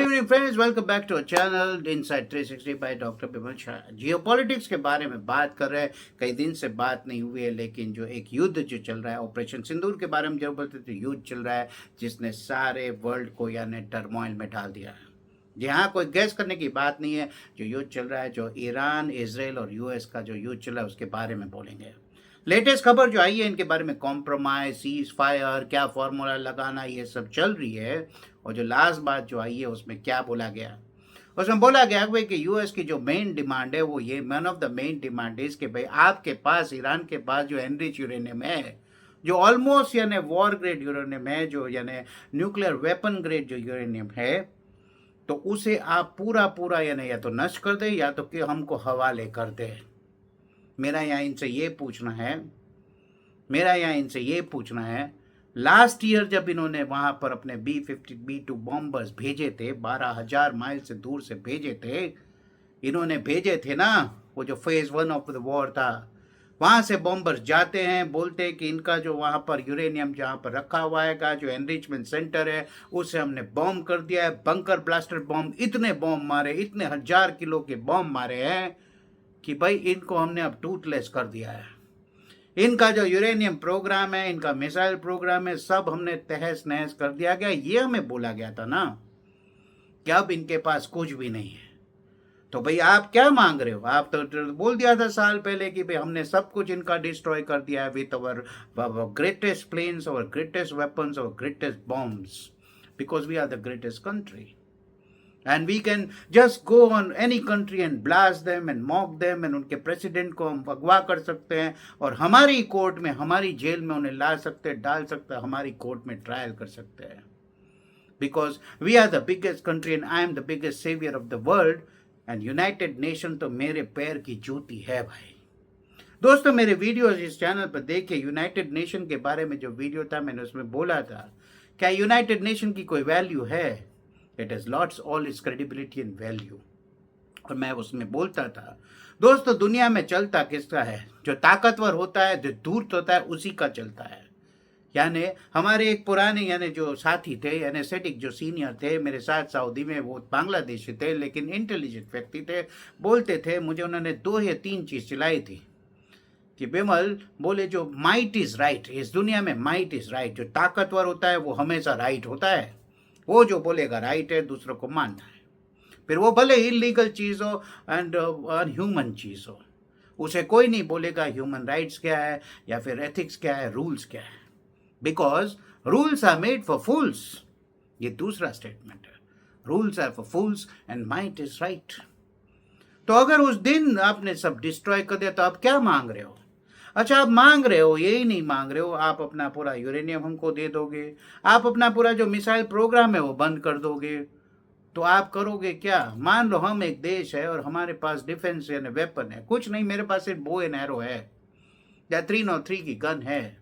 Evening friends, welcome back to our channel inside 360 by doctor Vimal Shah. Geopolitics के बारे में बात कर रहे हैं। कई दिन से बात नहीं हुई है, लेकिन जो एक युद्ध जो चल रहा है, ऑपरेशन सिंदूर के बारे में जब बोलते थे, युद्ध चल रहा है जिसने सारे वर्ल्ड को यानी टर्मोइल में डाल दिया है। जी हाँ, कोई गैस करने की बात नहीं है। जो युद्ध चल रहा है, जो ईरान, इसराइल और यूएस का जो युद्ध चल रहा है, उसके बारे में बोलेंगे। लेटेस्ट खबर जो आई है इनके बारे में, कॉम्प्रोमाइज, सीज फायर, क्या फॉर्मूला लगाना, ये सब चल रही है। और जो लास्ट बात जो आई है उसमें क्या बोला गया, उसमें बोला गया भाई कि यूएस की जो मेन डिमांड है वो ये, one of the main demand is कि भाई आपके पास, ईरान के पास जो एनरिच यूरेनियम है, जो ऑलमोस्ट यानी वॉर ग्रेड यूरेनियम है, जो यानी न्यूक्लियर वेपन ग्रेड जो यूरेनियम है, तो उसे आप पूरा पूरा यानी या तो नष्ट कर दे या तो कि हमको हवाले कर दे। मेरा यहाँ इनसे ये पूछना है, लास्ट ईयर जब इन्होंने वहां पर अपने B-52 बॉम्बर्स भेजे थे, 12,000 माइल से दूर से भेजे थे, इन्होंने भेजे थे ना, वो जो फेज 1 ऑफ द वॉर था, वहां से बॉम्बर्स जाते हैं, बोलते हैं कि इनका जो वहां पर यूरेनियम जहां पर रखा हुआ है का जो एनरिचमेंट सेंटर है, उसे हमने बॉम्ब कर दिया है, बंकर ब्लास्टर बॉम्ब, इतने बॉम्ब मारे, इतने 1,000 किलो के बॉम्ब मारे हैं कि भाई इनको हमने अब टूथलेस कर दिया है। इनका जो यूरेनियम प्रोग्राम है, इनका मिसाइल प्रोग्राम है, सब हमने तहस नहस कर दिया गया। ये हमें बोला गया था ना कि अब इनके पास कुछ भी नहीं है। तो भाई आप क्या मांग रहे हो? आप तो बोल दिया था साल पहले कि भाई हमने सब कुछ इनका डिस्ट्रॉय कर दिया है with our greatest planes, our greatest weapons, our greatest bombs, because we are the greatest country and we can just go on any country and blast them and mock them, and उनके president को हम अगवा कर सकते हैं और हमारी court में, हमारी जेल में उन्हें ला सकते हैं, डाल सकते हैं, हमारी कोर्ट में ट्रायल कर सकते हैं, because we are the biggest country and I am the biggest saviour of the world, and United Nation तो मेरे पैर की जूती है भाई। दोस्तों, मेरे वीडियोस इस चैनल पर देखिए। यूनाइटेड नेशन के बारे में जो वीडियो था, मैंने उसमें बोला था, क्या यूनाइटेड नेशन की कोई वैल्यू है? It has lost all its credibility and value। और मैं उसमें बोलता था, दोस्तों दुनिया में चलता किसका है? जो ताकतवर होता है, जो धूर्त होता है, उसी का चलता है। यानी हमारे एक पुराने यानी जो साथी थे, यानी सेटिक जो सीनियर थे मेरे साथ सऊदी में, वो बांग्लादेशी थे लेकिन इंटेलिजेंट व्यक्ति थे, बोलते थे मुझे, उन्होंने 2 या 3 चीज़ चिलाई थी कि बिमल बोले, जो माइट इज़ राइट, इस दुनिया में माइट इज़ राइट, जो ताकतवर होता है वो हमेशा राइट होता है, वो जो बोलेगा राइट है, दूसरों को मानना है, फिर वो भले इलीगल चीज़ हो एंड अनह्यूमन चीज़ हो, उसे कोई नहीं बोलेगा ह्यूमन राइट्स क्या है या फिर एथिक्स क्या है, रूल्स क्या है, because rules are made for fools. ये दूसरा स्टेटमेंट है, rules are for fools and might is right. तो अगर उस दिन आपने सब डिस्ट्रॉय कर दिया, तो आप क्या मांग रहे हो? अच्छा, आप मांग रहे हो, यही नहीं मांग रहे हो, आप अपना पूरा यूरेनियम हमको दे दोगे, आप अपना पूरा जो मिसाइल प्रोग्राम है वो बंद कर दोगे, तो आप करोगे क्या? मान लो हम एक देश है और हमारे पास डिफेंस यानी वेपन है, कुछ नहीं, मेरे पास सिर्फ बो एंड एरो है या 303 की गन है,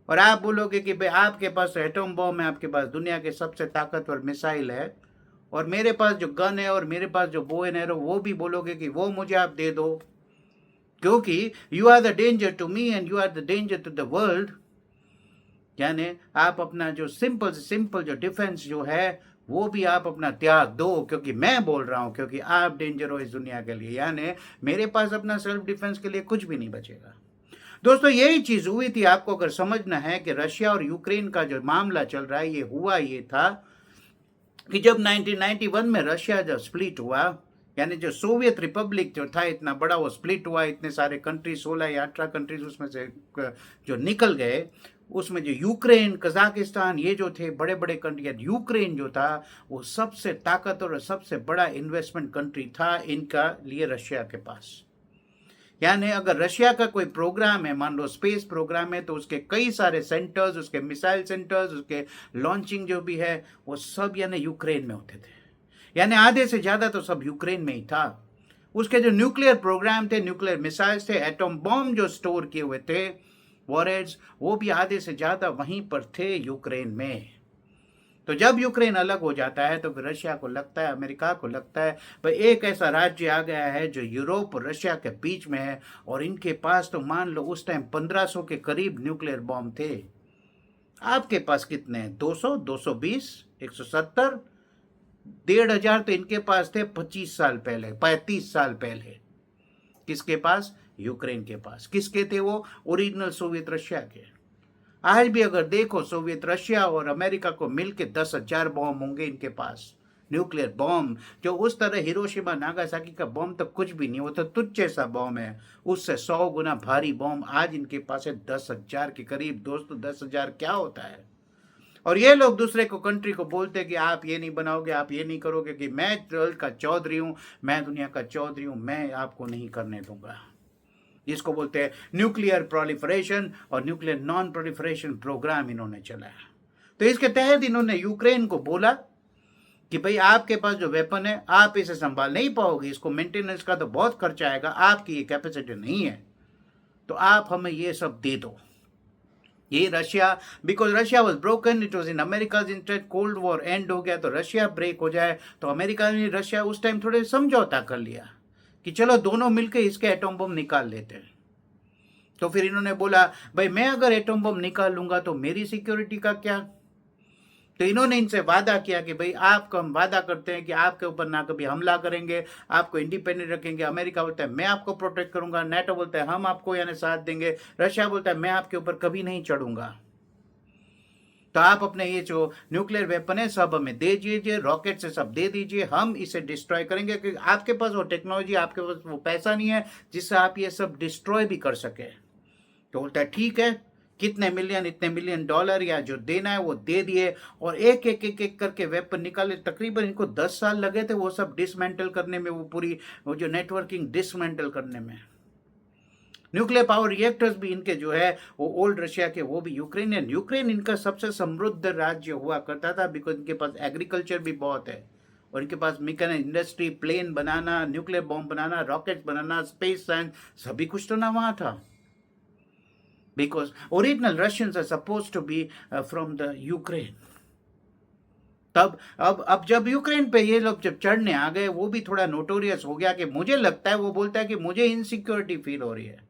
और आप बोलोगे कि भाई आपके पास एटम बॉम्ब है, आपके पास दुनिया के सबसे ताकतवर मिसाइल है, और मेरे पास जो गन है और मेरे पास जो बो एंड एरो, वो भी बोलोगे कि वो मुझे आप दे दो, क्योंकि you are the danger to me and you are the danger to the world. यानी आप अपना जो सिंपल से सिंपल जो डिफेंस जो है, वो भी आप अपना त्याग दो, क्योंकि मैं बोल रहा हूं, क्योंकि आप डेंजर हो इस दुनिया के लिए। यानी मेरे पास अपना सेल्फ डिफेंस के लिए कुछ भी नहीं बचेगा। दोस्तों, यही चीज हुई थी। आपको अगर समझना है कि रशिया और यूक्रेन का जो मामला चल रहा है, ये हुआ ये था कि जब 1991 में रशिया जब स्प्लिट हुआ, यानी जो सोवियत रिपब्लिक जो था इतना बड़ा, वो स्प्लिट हुआ, इतने सारे कंट्रीज, 16 या 18 कंट्रीज उसमें से जो निकल गए, उसमें जो यूक्रेन, कजाकिस्तान, ये जो थे बड़े बड़े कंट्री, यूक्रेन जो था वो सबसे ताकतवर और सबसे बड़ा इन्वेस्टमेंट कंट्री था इनका लिए रशिया के पास। यानी अगर रशिया का कोई प्रोग्राम है, मान लो स्पेस प्रोग्राम है, तो उसके कई सारे सेंटर्स, उसके मिसाइल सेंटर्स, उसके लॉन्चिंग जो भी है, वो सब यानी यूक्रेन में होते थे। यानी आधे से ज़्यादा तो सब यूक्रेन में ही था। उसके जो न्यूक्लियर प्रोग्राम थे, न्यूक्लियर मिसाइल्स थे, एटम बॉम्ब जो स्टोर किए हुए थे, वॉरहेड्स, वो भी आधे से ज़्यादा वहीं पर थे यूक्रेन में। तो जब यूक्रेन अलग हो जाता है, तो फिर रशिया को लगता है, अमेरिका को लगता है, भाई एक ऐसा राज्य आ गया है जो यूरोप और रशिया के बीच में है, और इनके पास तो मान लो उस टाइम 1500 के करीब न्यूक्लियर बॉम्ब थे। आपके पास कितने हैं? 200, 220, 170? 1,500 तो इनके पास थे 25 साल पहले, 35 साल पहले। किसके पास? यूक्रेन के पास। किसके थे वो? ओरिजिनल सोवियत रशिया के। आज भी अगर देखो, सोवियत रशिया और अमेरिका को मिलके 10,000 बॉम्ब होंगे इनके पास, न्यूक्लियर बॉम्ब। जो उस तरह हिरोशिमा नागासाकी का बॉम्ब तो कुछ भी नहीं, वो तो तुच्छ जैसा बॉम्ब है। उससे 100 गुना भारी बॉम्ब आज इनके पास है, 10,000 के करीब। दोस्तों 10,000 क्या होता है? और ये लोग दूसरे को, कंट्री को बोलते हैं कि आप ये नहीं बनाओगे, आप ये नहीं करोगे, कि मैं वर्ल्ड का चौधरी हूं, मैं दुनिया का चौधरी हूं, मैं आपको नहीं करने दूंगा। जिसको बोलते हैं न्यूक्लियर प्रोलिफरेशन और न्यूक्लियर नॉन प्रोलिफरेशन प्रोग्राम इन्होंने चलाया। तो इसके तहत इन्होंने यूक्रेन को बोला कि भाई आपके पास जो वेपन है आप इसे संभाल नहीं पाओगे, इसको मेंटेनेंस का तो बहुत खर्चा आएगा, आपकी ये कैपेसिटी नहीं है, तो आप हमें ये सब दे दो। ये Russia, because Russia was broken, it was in America's interest. Cold war end हो गया तो रशिया ब्रेक हो जाए, तो अमेरिका ने रशिया उस टाइम थोड़े समझौता कर लिया कि चलो दोनों मिलकर इसके एटम बम निकाल लेते हैं। तो फिर इन्होंने बोला भाई मैं अगर एटम बम निकाल लूंगा तो मेरी सिक्योरिटी का क्या? तो इन्होंने इनसे वादा किया कि भाई आपको हम वादा करते हैं कि आपके ऊपर ना कभी हमला करेंगे, आपको इंडिपेंडेंट रखेंगे। अमेरिका बोलता है मैं आपको प्रोटेक्ट करूंगा, नाटो बोलता है हम आपको यानी साथ देंगे, रशिया बोलता है मैं आपके ऊपर कभी नहीं चढ़ूंगा। तो आप अपने ये जो न्यूक्लियर वेपन है सब हमें दे दीजिए, रॉकेट से सब दे दीजिए, हम इसे डिस्ट्रॉय करेंगे, क्योंकि आपके पास वो टेक्नोलॉजी, आपके पास वो पैसा नहीं है जिससे आप ये सब डिस्ट्रॉय भी कर सके। तो बोलता है ठीक है, कितने मिलियन, इतने मिलियन डॉलर या जो देना है वो दे दिए, और एक एक एक एक करके वेपन निकाले। तकरीबन इनको 10 साल लगे थे वो सब डिसमेंटल करने में, वो पूरी वो जो नेटवर्किंग डिसमेंटल करने में। न्यूक्लियर पावर रिएक्टर्स भी इनके जो है वो ओल्ड रशिया के, वो भी यूक्रेनियन। यूक्रेन इनका सबसे समृद्ध राज्य हुआ करता था, बिकॉज इनके पास एग्रीकल्चर भी बहुत है, और इनके पास मैकेनिकल इंडस्ट्री, प्लेन बनाना, न्यूक्लियर बॉम्ब बनाना, रॉकेट्स बनाना, स्पेस साइंस, सभी कुछ तो ना वहां था। Because original Russians are suppose to be from the Ukraine. तब अब जब यूक्रेन पे ये लोग जब चढ़ने आ गए, वो भी थोड़ा नोटोरियस हो गया कि मुझे लगता है, वो बोलता है कि मुझे इनसिक्योरिटी फील हो रही है।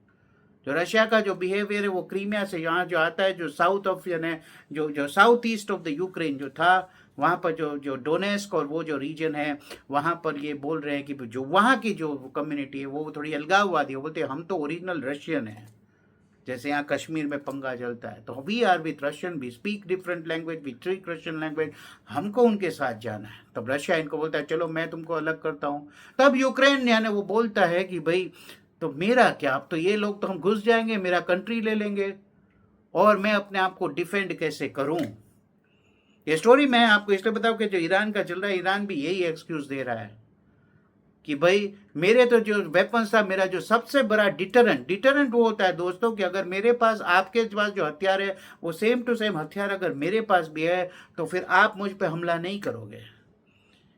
जो रशिया का जो बिहेवियर है वो क्रीमिया से यहाँ जो आता है, जो साउथ ऑफ यानी जो south east of the Ukraine जो था, वहाँ पर जो जो डोनेस्क और वो जो रीजन है, वहाँ पर ये बोल रहे हैं कि जो वहाँ की जो कम्युनिटी है वो थोड़ी अलगाववादी है। बोलते हैं हम तो ओरिजिनल रशियन है, जैसे यहाँ कश्मीर में पंगा चलता है, तो we are with Russian, we speak different language, we treat Russian language, हमको उनके साथ जाना है। तब रशिया इनको बोलता है चलो मैं तुमको अलग करता हूँ। तब यूक्रेन यानी वो बोलता है कि भाई तो मेरा क्या, अब तो ये लोग तो हम घुस जाएंगे, मेरा कंट्री ले लेंगे, और मैं अपने आप को डिफेंड कैसे करूं। ये स्टोरी मैं आपको इसलिए बताऊं कि जो ईरान का चल रहा है, ईरान भी यही एक्सक्यूज दे रहा है कि भाई मेरे तो जो वेपन्स था, मेरा जो सबसे बड़ा डिटरेंट वो होता है दोस्तों, कि अगर मेरे पास, आपके पास जो हथियार है वो सेम टू सेम हथियार अगर मेरे पास भी है, तो फिर आप मुझ पर हमला नहीं करोगे।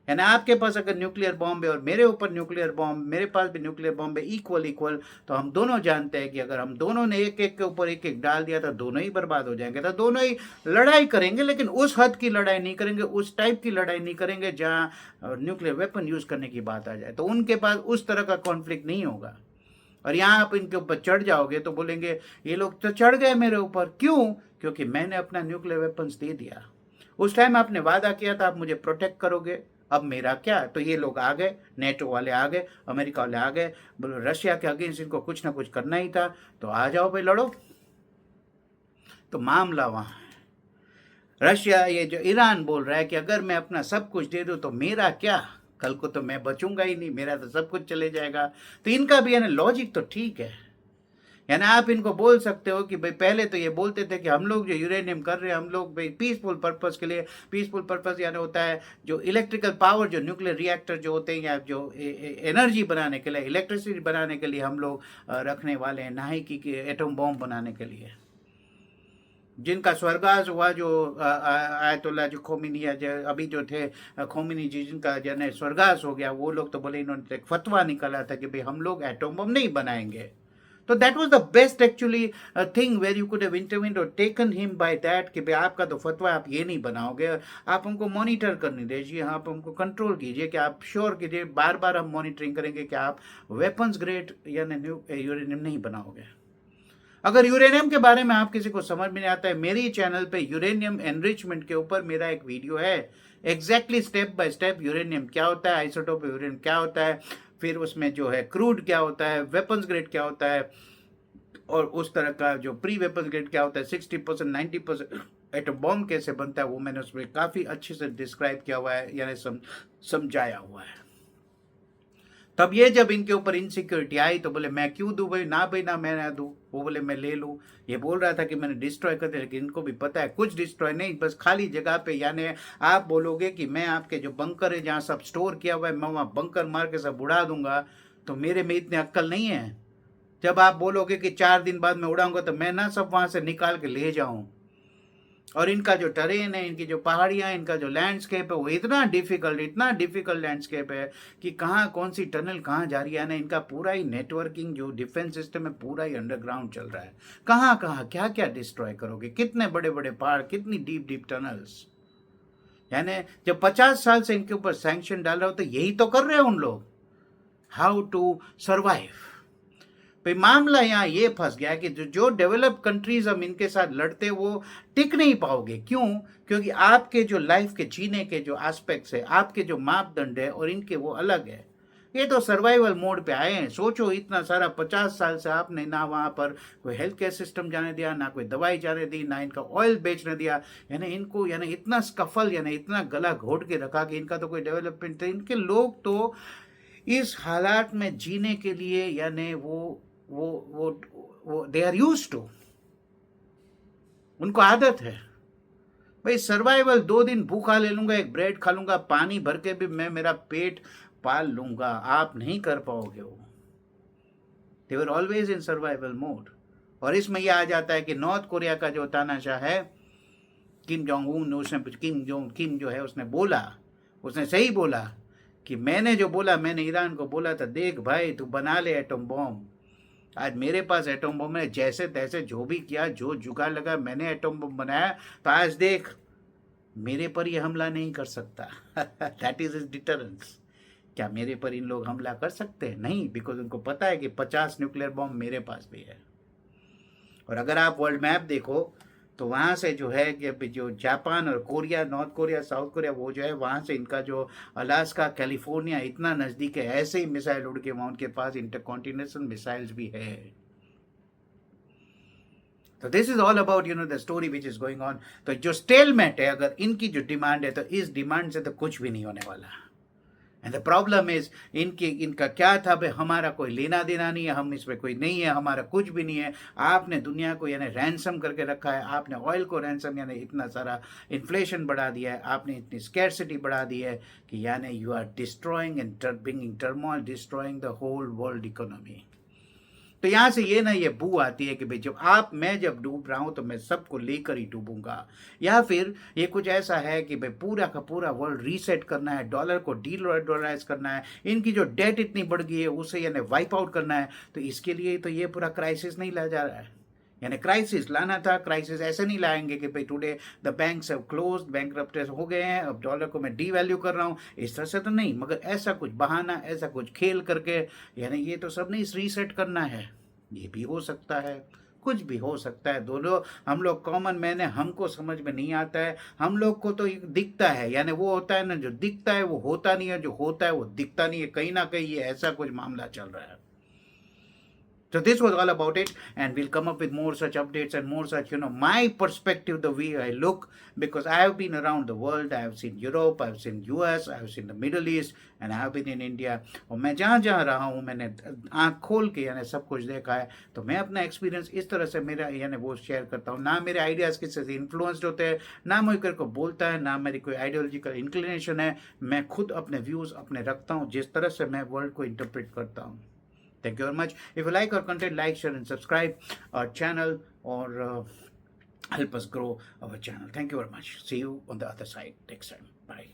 यानी आपके पास अगर न्यूक्लियर बॉम्ब है और मेरे ऊपर न्यूक्लियर बॉम्ब, मेरे पास भी न्यूक्लियर बॉम्ब है, इक्वल इक्वल, तो हम दोनों जानते हैं कि अगर हम दोनों ने एक एक के ऊपर एक एक डाल दिया तो दोनों ही बर्बाद हो जाएंगे। तो दोनों ही लड़ाई करेंगे, लेकिन उस हद की लड़ाई नहीं करेंगे, उस टाइप की लड़ाई नहीं करेंगे जहाँ न्यूक्लियर वेपन यूज करने की बात आ जाए। तो उनके पास उस तरह का कॉन्फ्लिक्ट नहीं होगा। और यहाँ आप इनके ऊपर चढ़ जाओगे तो बोलेंगे ये लोग तो चढ़ गए मेरे ऊपर, क्यों? क्योंकि मैंने अपना न्यूक्लियर वेपन्स दे दिया। उस टाइम आपने वादा किया था आप मुझे प्रोटेक्ट करोगे, अब मेरा क्या? तो ये लोग आ गए, नेटो वाले आ गए, अमेरिका वाले आ गए, बोलो रशिया के अगेंस्ट इनको कुछ ना कुछ करना ही था, तो आ जाओ भाई लड़ो। तो मामला वहां है। रशिया, ये जो ईरान बोल रहा है कि अगर मैं अपना सब कुछ दे दूं तो मेरा क्या, कल को तो मैं बचूंगा ही नहीं, मेरा तो सब कुछ चले जाएगा। तो इनका भी यानी लॉजिक तो ठीक है। यानी आप इनको बोल सकते हो कि भाई पहले तो ये बोलते थे कि हम लोग जो यूरेनियम कर रहे हैं हम लोग भाई पीसफुल पर्पस के लिए, पीसफुल पर्पस यानी होता है जो इलेक्ट्रिकल पावर, जो न्यूक्लियर रिएक्टर जो होते हैं, या जो एनर्जी बनाने के लिए, इलेक्ट्रिसिटी बनाने के लिए हम लोग रखने वाले हैं, ना ही कि एटम बॉम्ब बनाने के लिए। जिनका स्वर्गवास हुआ, जो आयतुल्ला जो खोमिनी या जो अभी जो थे खोमिनी जी, जिनका जो स्वर्गवास हो गया, वो लोग तो बोले, इन्होंने एक फतवा निकाला था कि भाई हम लोग एटम बम नहीं बनाएंगे। तो that was the best actually thing where you could have intervened और टेकन हिम बाय दैट कि भाई आपका तो फतवा, आप ये नहीं बनाओगे, आप हमको मॉनिटर करने दीजिए, आप हमको कंट्रोल कीजिए, कि आप श्योर कीजिए, बार बार हम मॉनिटरिंग करेंगे कि आप वेपन्स ग्रेड यानी यूरेनियम नहीं बनाओगे। अगर यूरेनियम के बारे में आप किसी को समझ में नहीं आता है, मेरी चैनल पे यूरेनियम एनरिचमेंट के ऊपर मेरा एक वीडियो है, exactly step by step uranium क्या होता है, आइसोटोप यूरेनियम क्या होता है, फिर उसमें जो है क्रूड क्या होता है, वेपन्स ग्रेड क्या होता है, और उस तरह का जो प्री वेपन्स ग्रेड क्या होता है, 60% 90% एटम बॉम्ब कैसे बनता है, वो मैंने उसमें काफ़ी अच्छे से डिस्क्राइब किया हुआ है, यानी समझाया हुआ है। तब ये जब इनके ऊपर इनसिक्योरिटी आई तो बोले मैं क्यों दूं भाई, ना मैं ना दूं, वो बोले मैं ले लूं। ये बोल रहा था कि मैंने डिस्ट्रॉय कर दिया, लेकिन इनको भी पता है कुछ डिस्ट्रॉय नहीं, बस खाली जगह पे, यानी आप बोलोगे कि मैं आपके जो बंकर है जहाँ सब स्टोर किया हुआ है मैं वहाँ बंकर मार के सब उड़ा दूंगा, तो मेरे में इतनी अक्ल नहीं है। जब आप बोलोगे कि 4 दिन बाद मैं उड़ाऊंगा तो मैं ना सब वहाँ से निकाल के ले जाऊं। और इनका जो टेरेन है, इनकी जो पहाड़ियाँ, इनका जो लैंडस्केप है, वो इतना डिफिकल्ट लैंडस्केप है कि कहाँ कौन सी टनल कहाँ जा रही है ना। इनका पूरा ही नेटवर्किंग जो डिफेंस सिस्टम है पूरा ही अंडरग्राउंड चल रहा है। कहाँ कहाँ क्या क्या डिस्ट्रॉय करोगे, कितने बड़े बड़े पहाड़, कितनी डीप डीप टनल्स। यानी जब 50 साल से इनके ऊपर सैंक्शन डाल रहे हो तो यही तो कर रहे हैं उन लोग, हाउ टू सर्वाइव। भाई मामला यहाँ ये फंस गया कि जो डेवलप कंट्रीज हम इनके साथ लड़ते वो टिक नहीं पाओगे। क्यों? क्योंकि आपके जो लाइफ के जीने के जो एस्पेक्ट्स है, आपके जो मापदंड है और इनके वो अलग है। ये तो सर्वाइवल मोड पे आए हैं। सोचो इतना सारा 50 साल से आपने ना वहाँ पर कोई हेल्थ केयर सिस्टम जाने दिया, ना कोई दवाई जाने दी, ना इनका ऑयल बेचने दिया, यानी इनको यानी इतना स्कफल यानी इतना गला घोट के रखा कि इनका तो कोई डेवलपमेंट है। इनके लोग तो इस हालात में जीने के लिए यानी वो दे आर यूज्ड टू, उनको आदत है। भाई सर्वाइवल, 2 दिन भूखा ले लूंगा, एक ब्रेड खा लूंगा, पानी भर के भी मैं मेरा पेट पाल लूंगा। आप नहीं कर पाओगे वो। They were always in survival mode. और इसमें यह आ जाता है कि नॉर्थ कोरिया का जो तानाशाह है किम जोंग उन, उसने किम जो है उसने बोला, उसने सही बोला कि मैंने जो बोला, मैंने ईरान को बोला था देख भाई तू बना ले एटम बॉम्ब। आज मेरे पास एटम बम है, जैसे तैसे जो भी किया, जो जुगाड़ लगा, मैंने एटम बम बनाया। तो आज देख मेरे पर ये हमला नहीं कर सकता। That is is deterrence. क्या मेरे पर इन लोग हमला कर सकते हैं? नहीं, बिकॉज उनको पता है कि 50 न्यूक्लियर बॉम्ब मेरे पास भी है। और अगर आप वर्ल्ड मैप देखो तो वहाँ से जो है कि जो जापान और Korea, north Korea, south Korea, वो जो है वहाँ से इनका जो अलास्का, कैलिफोर्निया इतना नज़दीक है, ऐसे ही मिसाइल उड़ के वहाँ उनके पास इंटरकॉन्टिनेंटल मिसाइल्स भी है। तो this is all about the story which is going on. तो जो स्टेलमेट है, अगर इनकी जो डिमांड है तो इस डिमांड से तो कुछ भी नहीं होने वाला। एंड द प्रॉब्लम इज इनका क्या था भाई, हमारा कोई लेना देना नहीं है, हम इसमें कोई नहीं है, हमारा कुछ भी नहीं है। आपने दुनिया को यानी रैंसम करके रखा है, आपने ऑयल को रैंसम यानी इतना सारा इन्फ्लेशन बढ़ा दिया है, आपने इतनी स्कैर्सिटी बढ़ा दी है कि यानी you are destroying and bringing turmoil, destroying the whole world economy. तो यहाँ से ये ना ये बू आती है कि भाई जब मैं जब डूब रहा हूँ तो मैं सबको लेकर ही डूबूंगा। या फिर ये कुछ ऐसा है कि भाई पूरा का पूरा वर्ल्ड रीसेट करना है, डॉलर को डॉलराइज करना है, इनकी जो डेट इतनी बढ़ गई है उसे यानी वाइप आउट करना है। तो इसके लिए तो ये पूरा क्राइसिस नहीं ला जा रहा है, यानी क्राइसिस लाना था। क्राइसिस ऐसे नहीं लाएंगे कि भाई today the banks have closed, bankrupted हो गए हैं, अब डॉलर को मैं डीवैल्यू कर रहा हूँ, इस तरह से तो नहीं। मगर ऐसा कुछ बहाना, ऐसा कुछ खेल करके यानी ये तो सब नहीं रीसेट करना है। ये भी हो सकता है, कुछ भी हो सकता है। दोनों हम लोग कॉमन मैन है, हमको समझ में नहीं आता है। हम लोग को तो दिखता है, यानी वो होता है ना जो दिखता है वो होता नहीं है, जो होता है वो दिखता नहीं है। कहीं ना कहीं ये ऐसा कुछ मामला चल रहा है। So this was all about it, and we'll come up with more such updates and more such, my perspective, the way I look, because I have been around the world. I have seen Europe, I have seen US, I have seen the Middle East, and I have been in India. और मैं जहाँ जहाँ रहा हूँ मैंने आँख खोल के यानी सब कुछ देखा है। तो मैं अपना एक्सपीरियंस इस तरह से मेरा यानी वो शेयर करता हूँ। ना मेरे आइडियाज़ किसी से इन्फ्लुएंस्ड होते हैं, ना मुझे को बोलता है, ना मेरी कोई आइडियोलॉजिकल इंक्लिनेशन है। मैं खुद अपने व्यूज़ अपने रखता हूँ, जिस तरह से मैं वर्ल्ड को इंटरप्रेट करता हूँ। Thank you very much. If you like our content, like, share, and subscribe our channel, or help us grow our channel. Thank you very much. See you on the other side next time. Bye.